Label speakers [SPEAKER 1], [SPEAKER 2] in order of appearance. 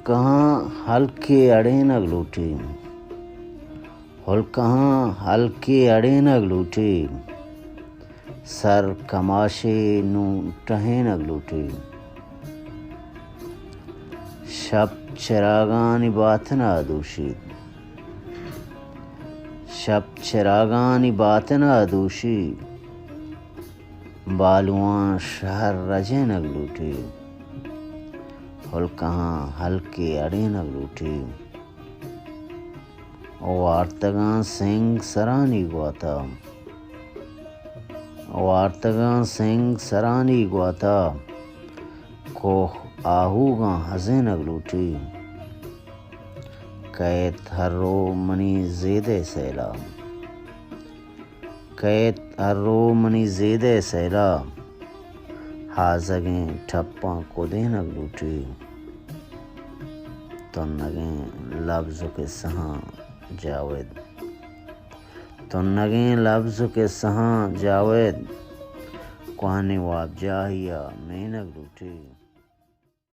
[SPEAKER 1] کہاں ہلکے اڑے نگ لوٹے کہاں ہلکے اڑے نگ لوٹے سر کماشے نو ٹہے نگ لوٹے شب چراغانی باتنا دوشید بالواں شہر رجے نگ لوٹے کہاں ہلکے اڑے نگ لوٹے وارتگاں سنگ سرانی گواتا کوہ آہوگاں ہزے نگ لوٹے کیت ہر رو منی زیدہ سیلا ہازگیں ٹھپاں کدے نگ لوٹے تنگیں لفظ کے سہاں جاوید کوہنے واب جاہیا میں نگ لوٹے